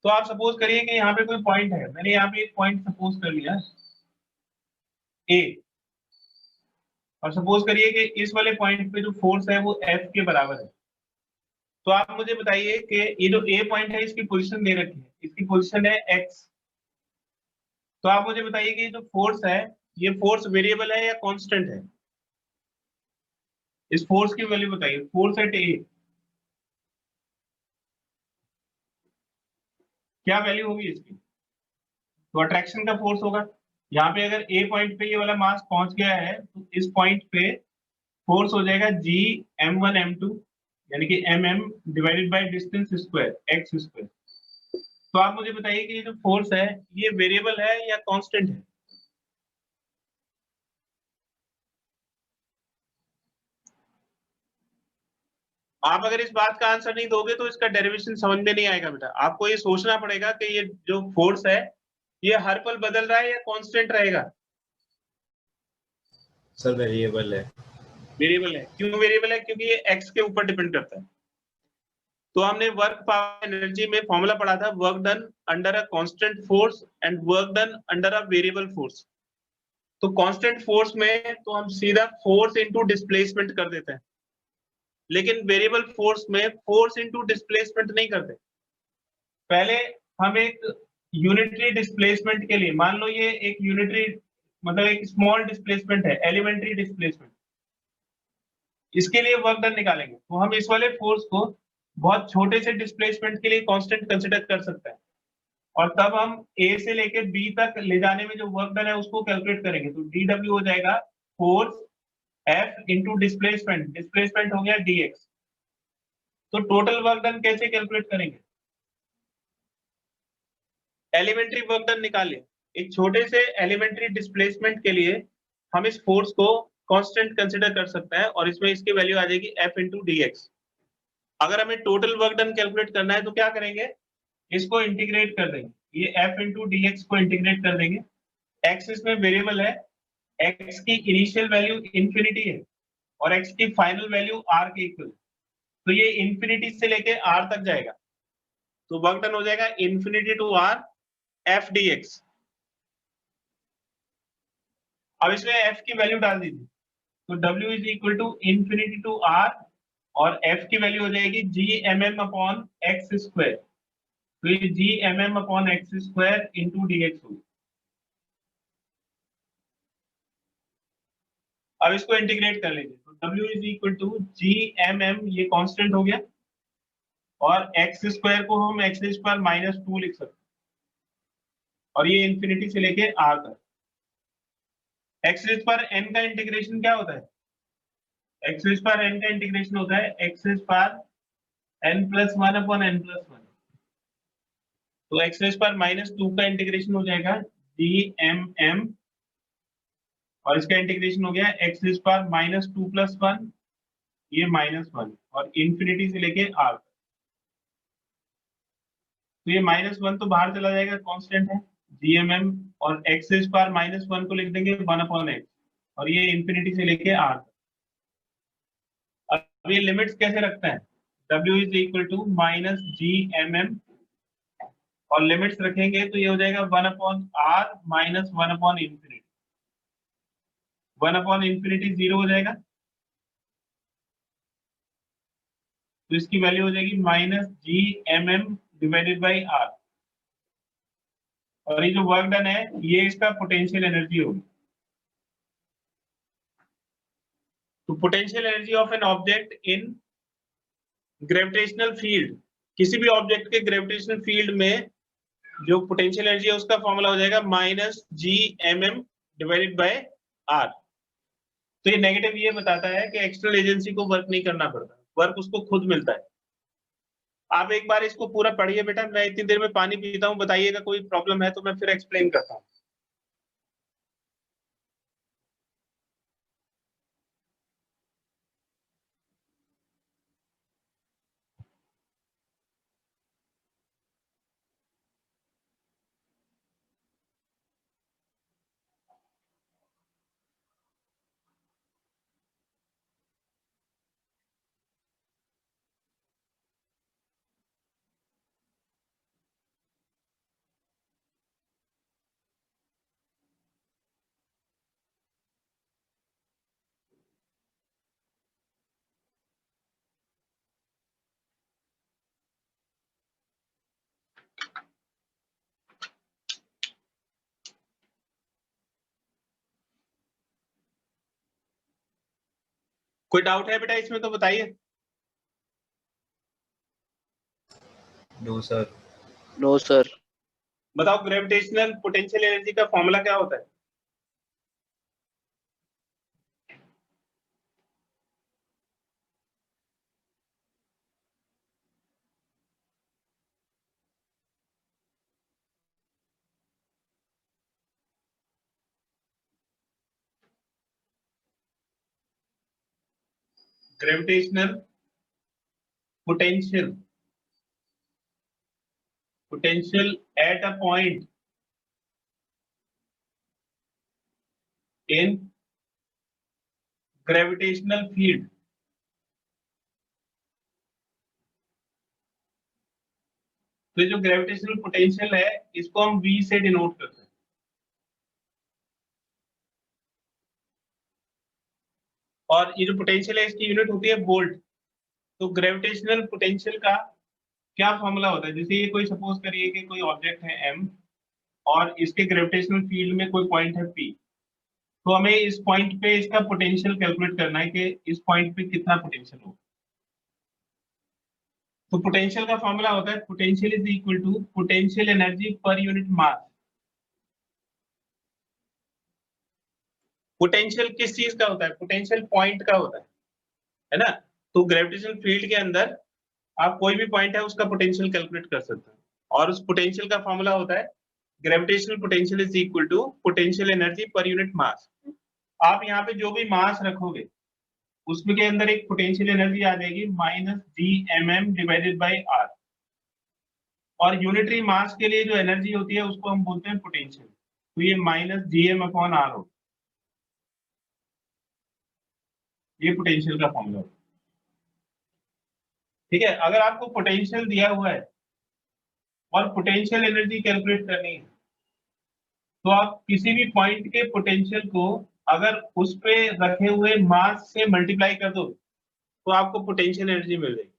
तो आप सपोज करिए कि यहाँ पे कोई पॉइंट है, मैंने यहाँ पे एक पॉइंट सपोज कर लिया A, और सपोज करिए कि इस वाले पॉइंट पे जो फोर्स है वो F के बराबर है। तो आप मुझे बताइए कि ये जो A पॉइंट है इसकी पोजीशन दे रखी है, इसकी पोजीशन है X। तो आप मुझे बताइए कि जो फोर्स है ये फोर्स वेरिएबल है या कांस्टेंट है? इस फोर्स की वैल्यू बताइए, फोर्स एट A क्या वैल्यू होगी इसकी? तो अट्रैक्शन का फोर्स होगा। यहाँ पे अगर A पॉइंट पे ये वाला मास पहुंच गया है तो इस पॉइंट पे फोर्स हो जाएगा G m1 m2, यानी कि mm divided by distance square x square. तो आप मुझे बताइए कि ये जो फोर्स है ये वेरिएबल है या कांस्टेंट है? आप अगर इस बात का आंसर नहीं दोगे तो इसका डेरिवेशन समझ में नहीं आएगा बेटा। आपको ये सोचना पड़ेगा कि ये जो फोर्स है ये हर पल बदल रहा है या कांस्टेंट रहेगा? सर वेरिएबल है। वेरिएबल है। क्यों वेरिएबल है? क्योंकि ये x के ऊपर डिपेंड करता है। तो हमने वर्क पावर एनर्जी में फॉर्मूला पढ़ा था, work done under a constant force and work done under a variable force. तो कांस्टेंट फोर्स में तो हम सीधा फोर्स इनटू डिस्प्लेसमेंट कर देते हैं, लेकिन वेरिएबल फोर्स में फोर्स इनटू डिस्प्लेसमेंट नहीं करते। पहले हम एक यूनिटरी डिस्प्लेसमेंट के लिए, मान लो ये एक यूनिटरी मतलब एक स्मॉल डिस्प्लेसमेंट है, एलिमेंट्री डिस्प्लेसमेंट, इसके लिए वर्क डन निकालेंगे तो हम इस वाले फोर्स को बहुत छोटे से डिस्प्लेसमेंट के लिए कांस्टेंट कंसीडर कर सकते हैं, और तब हम ए से लेके बी तक ले जाने में जो वर्क डन है उसको कैलकुलेट करेंगे। तो डीडब्ल्यू हो जाएगा force F into displacement, displacement हो गया डीएक्स। तो टोटल वर्क डन कैसे कैलकुलेट करेंगे? एलिमेंट्री वर्क डन निकालिए। एक छोटे से एलिमेंट्री डिस्प्लेसमेंट के लिए हम इस फोर्स को कांस्टेंट कंसीडर कर सकते हैं, और इसमें इसकी वैल्यू आ जाएगी एफ इंटू डीएक्स। अगर हमें टोटल वर्क डन कैलकुलेट करना है तो क्या करेंगे, इसको इंटीग्रेट कर देंगे, ये एफ इंटू डीएक्स को इंटीग्रेट कर देंगे। एक्स इसमें वेरिएबल है, एक्स की इनिशियल वैल्यू इंफिनिटी है और एक्स की फाइनल वैल्यू आर के इक्वल, तो ये इंफिनिटी से लेके आर तक जाएगा। तो वर्क डन हो जाएगा infinity to R F D X. अब इसमें एफ की वैल्यू डाल दीजिए, तो W is equal to infinity to R, और एफ की वैल्यू हो जाएगी G M M upon X square, तो ये G M M upon X square into D X होगी। अब इसको इंटीग्रेट कर लीजिए, तो W is equal to G M M, ये कांस्टेंट हो गया, और एक्स स्क्वायर को हम एक्स स्क्वायर माइनस 2 लिख सकते हैं, और ये इंफिनिटी से लेके आर तक। एक्स स्क्वायर एन का इंटीग्रेशन क्या होता है? एक्स स्क्वायर एन का इंटीग्रेशन होता है X square N plus one upon N plus one. तो एक्स स्क्वायर माइनस 2 का इंटीग्रेशन हो जाएगा डी एम एम, और इसका इंटीग्रेशन हो गया x square minus 2 plus one, ये माइनस 1, और इंफिनिटी से लेके आर। तो ये माइनस 1 तो बाहर चला जाएगा, कांस्टेंट है जीएमएम, और एक्स स्क्वायर माइनस 1 को लिख देंगे 1 अपॉन एक्स, और ये इंफिनिटी से लेके आर। अब ये लिमिट्स कैसे रखते हैं? W is equal to minus G M M, और लिमिट्स रखेंगे तो ये हो जाएगा 1 upon R minus 1 upon infinity. 1 upon infinity 0 हो जाएगा, तो इसकी वैल्यू हो जाएगी minus G M M divided by R, और ये जो वर्क डन है ये इसका पोटेंशियल एनर्जी होगी। तो potential energy of an object in gravitational field, किसी भी ऑब्जेक्ट के ग्रेविटेशनल फील्ड में जो पोटेंशियल एनर्जी है उसका फॉर्मूला हो जाएगा minus G M M divided by R. तो ये नेगेटिव ये बताता है कि एक्सटर्नल एजेंसी को वर्क नहीं करना पड़ता, वर्क उसको खुद मिलता है। आप एक बार इसको पूरा पढ़िए बेटा, मैं इतनी देर में पानी पीता हूँ, बताइएगा कोई प्रॉब्लम है तो मैं फिर एक्सप्लेन करता हूँ। कोई डाउट है बेटा इसमें तो बताइए। No sir. No sir. बताओ ग्रेविटेशनल पोटेंशियल एनर्जी का फॉर्मूला क्या होता है? Gravitational potential at a point in gravitational field तो जो ग्रेविटेशनल पोटेंशियल है इसको हम V से डिनोट करते हैं। और ये जो पोटेंशियल है इसकी यूनिट होती है वोल्ट। तो ग्रेविटेशनल पोटेंशियल का क्या फॉर्मूला होता है? जैसे ये कोई सपोज करिए कि कोई ऑब्जेक्ट है M और इसके ग्रेविटेशनल फील्ड में कोई पॉइंट है P, तो हमें इस पॉइंट पे इसका पोटेंशियल कैलकुलेट करना है कि इस पॉइंट पे कितना पोटेंशियल होगा। तो पोटेंशियल का फॉर्मूला होता है potential is equal to potential energy per unit mass. Potential किस चीज का होता है? पोटेंशियल पॉइंट का होता है ना। तो ग्रेविटेशनल फील्ड के अंदर आप कोई भी पॉइंट है उसका पोटेंशियल कैलकुलेट कर सकते हैं, और उस पोटेंशियल का फॉर्मूला होता है gravitational potential is equal to potential energy per unit mass. आप यहाँ पे जो भी मास रखोगे उसमें के अंदर एक पोटेंशियल एनर्जी आ जाएगी -Gmm डिवाइडेड बाय R, और यूनिटरी मास के लिए जो एनर्जी होती है उसको हम बोलते हैं पोटेंशियल। तो ये -Gm/R हो, ये पोटेंशियल का फॉर्मूला होगा। ठीक है, अगर आपको पोटेंशियल दिया हुआ है और पोटेंशियल एनर्जी कैलकुलेट करनी है, तो आप किसी भी पॉइंट के पोटेंशियल को अगर उस पे रखे हुए मास से मल्टीप्लाई कर दो तो आपको पोटेंशियल एनर्जी मिल जाएगी।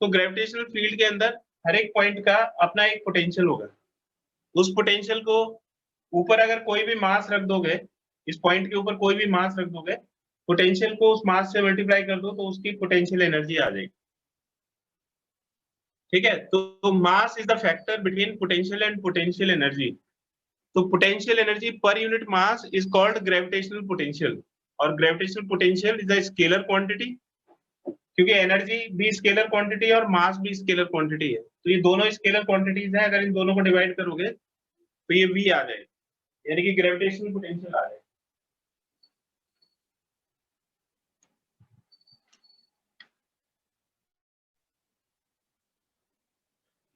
तो ग्रेविटेशनल फील्ड के अंदर हर एक पॉइंट का अपना एक पोटेंशियल होगा। उस पोटेंशियल को ऊपर अगर कोई भी मास रख दोगे, इस पॉइंट के ऊपर कोई भी मास रख दोगे, पोटेंशियल को उस मास से मल्टीप्लाई कर दो तो उसकी पोटेंशियल एनर्जी आ जाएगी। ठीक है, तो mass is the factor between potential and potential energy. तो potential energy per unit mass is called gravitational potential, और gravitational potential is a scalar quantity, क्योंकि एनर्जी भी स्केलर क्वांटिटी और मास भी स्केलर क्वांटिटी है। तो ये दोनों स्केलर क्वांटिटीज हैं, अगर इन दोनों को डिवाइड करोगे तो ये V आ जाएगा, यानी कि ग्रेविटेशनल पोटेंशियल आ जाएगा।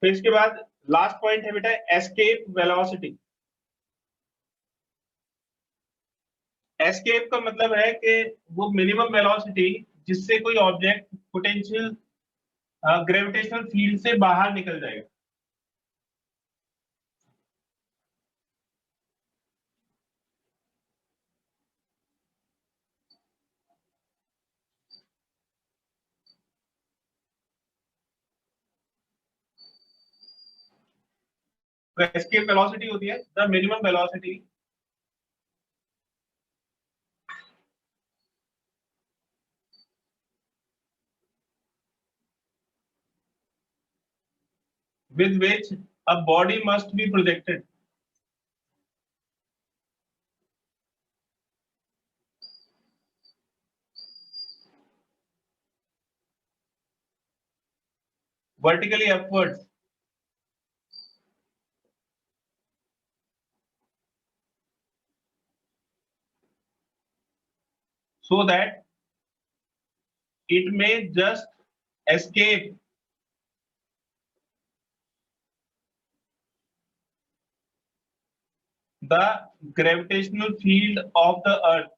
तो इसके बाद लास्ट पॉइंट है बेटा एस्केप वेलोसिटी। एस्केप का मतलब है कि वो मिनिमम वेलोसिटी जिससे कोई ऑब्जेक्ट पोटेंशियल ग्रेविटेशनल फील्ड से बाहर निकल जाएगा। तो एस्केप वेलोसिटी होती है the minimum velocity with which a body must be projected. Vertically upwards so that it may just escape the gravitational field of the earth.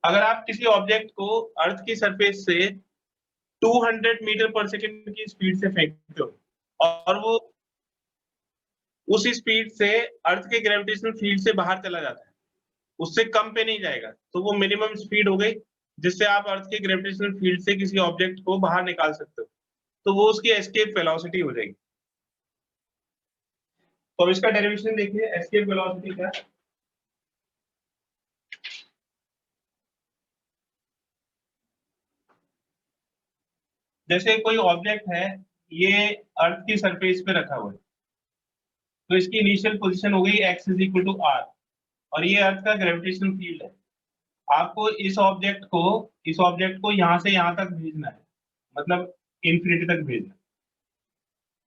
अगर आप किसी ऑब्जेक्ट को अर्थ की सरफेस से 200 मीटर पर सेकंड की स्पीड से फेंकते हो और वो उस स्पीड से अर्थ के ग्रेविटेशनल फील्ड से बाहर चला जाता है, उससे कम पे नहीं जाएगा, तो वो मिनिमम स्पीड हो गई जिससे आप अर्थ के ग्रेविटेशनल फील्ड से किसी ऑब्जेक्ट को बाहर निकाल सकते हो, तो वो उसकी एस्केप वेलोसिटी हो जाएगी। तो अब इसका डेरिवेशन देखिए एस्केप वेलोसिटी का। जैसे कोई ऑब्जेक्ट है, ये अर्थ की सरफेस पे रखा हुआ है, तो इसकी इनिशियल पोजीशन हो गई x is equal to r, और ये अर्थ का ग्रेविटेशनल फील्ड है। आपको इस ऑब्जेक्ट को यहाँ से यहाँ तक भेजना है, मतलब इंफिनिटी तक भेजना है।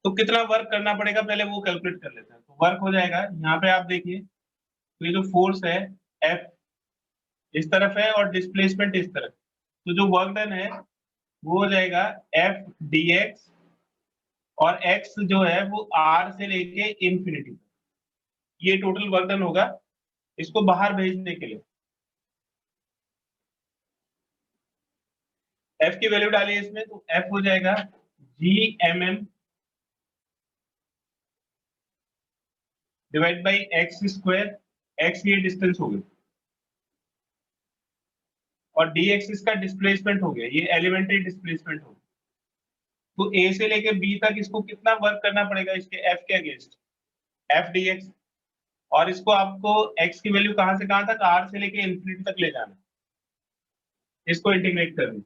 तो कितना वर्क करना पड़ेगा पहले वो कैलकुलेट कर लेते हैं। तो वर्क हो जाएगा, यहाँ पे आप देखिए, तो ये जो फोर्स है F इस तरफ है और डिस्प्लेसमेंट इस तरफ, तो जो वर्क डन है वो हो जाएगा F dx, और x जो है वो r से लेके इंफिनिटी तक, ये टोटल वर्क डन होगा इसको बाहर भेजने के लिए। एफ की वैल्यू डालिए इसमें, तो एफ हो जाएगा GMM divide by x square, x ये डिस्टेंस हो गया और डी एक्सिस का डिस्प्लेसमेंट हो गया, ये एलिमेंट्री डिस्प्लेसमेंट हो गया। तो ए से लेके बी तक इसको कितना वर्क करना पड़ेगा इसके एफ के अगेंस्ट, एफ डी एक्स, और इसको आपको एक्स की वैल्यू कहां से कहां तक, आर से लेके इन्फिनिटी तक ले जाना, इसको इंटीग्रेट करना।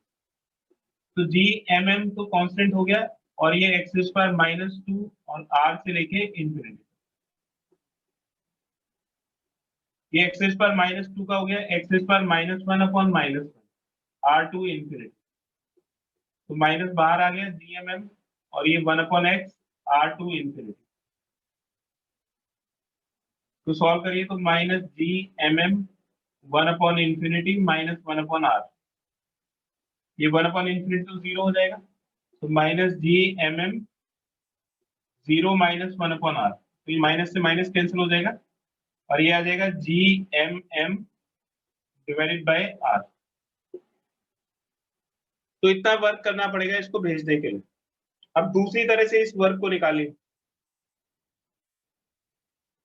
तो GMM तो कांस्टेंट हो गया और ये एक्स स्क्वायर माइनस 2 और आर से लेके इन्फिनिटी, ये एक्स स्क्वायर माइनस 2 का हो गया x square minus 1 upon minus 1 R2 infinity, तो माइनस बाहर आ गया GMM और ये 1 अपॉन एक्स R2 इन्फिनिटी। तो सॉल्व करिए तो minus GMM 1 upon infinity minus 1 upon R, ये 1 अपॉन इन्फिनिटी तो 0 हो जाएगा, तो minus GMM 0 minus 1 upon R, तो ये माइनस से माइनस कैंसिल हो जाएगा और ये आ जाएगा GMM डिवाइडेड बाय R। तो इतना वर्क करना पड़ेगा इसको भेजने के लिए। अब दूसरी तरह से इस वर्क को निकालिए,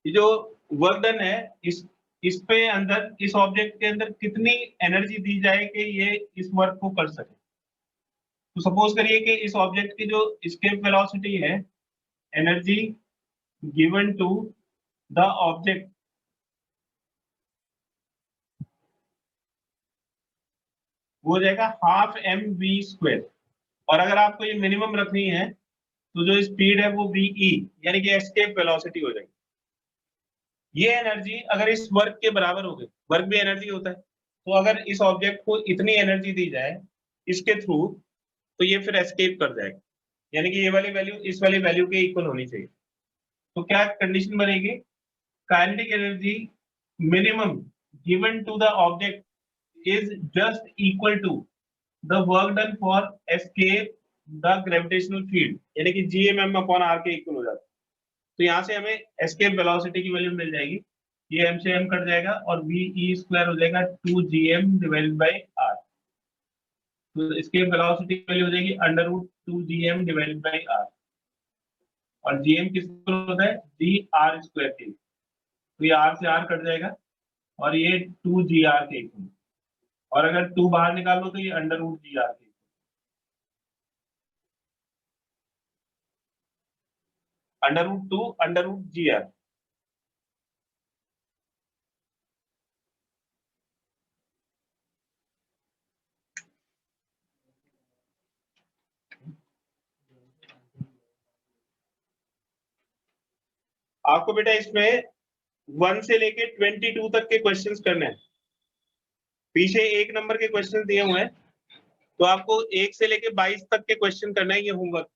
ये जो वर्क डन है इस पे अंदर, इस ऑब्जेक्ट के अंदर कितनी एनर्जी दी जाए कि ये इस वर्क को कर सके। तो सपोज करिए कि इस ऑब्जेक्ट की जो एस्केप वेलोसिटी है, energy given to the object वो हो जाएगा हाफ mv², और अगर आपको ये मिनिमम रखनी है तो जो स्पीड है वो ve यानी कि एस्केप वेलोसिटी हो जाएगी। ये एनर्जी अगर इस वर्क के बराबर हो गई, वर्क भी एनर्जी होता है, तो अगर इस ऑब्जेक्ट को इतनी एनर्जी दी जाए इसके थ्रू, तो ये फिर एस्केप कर जाएगा, यानी कि ये वाली वैल्यू इस वाली वैल्यू के इक्वल होनी चाहिए। तो क्या कंडीशन बनेगी, kinetic energy minimum given to the object is just equal to the work done for escape the gravitational field, यानी कि GMM अपॉन R के इक्वल हो जाता है। तो यहाँ से हमें एस्केप वेलोसिटी की वैल्यू मिल जाएगी, ये m से m कट जाएगा और ve² हो जाएगा 2gm डिवाइडेड बाय r। तो एस्केप वेलोसिटी की वैल्यू हो जाएगी √2gm डिवाइडेड बाय r, और gm किस इक्वल होता है, gr² के, तो ये r से r कट जाएगा और ये 2gr के इक्वल, और अगर 2 बाहर निकाल लो तो ये √gr के, √2 √gr। आपको बेटा इसमें 1 से लेके 22 तक के क्वेश्चंस करने हैं, पीछे 1 नंबर के क्वेश्चन दिए हुए हैं, तो आपको 1 से लेके 22 तक के क्वेश्चन करना है, ये होमवर्क।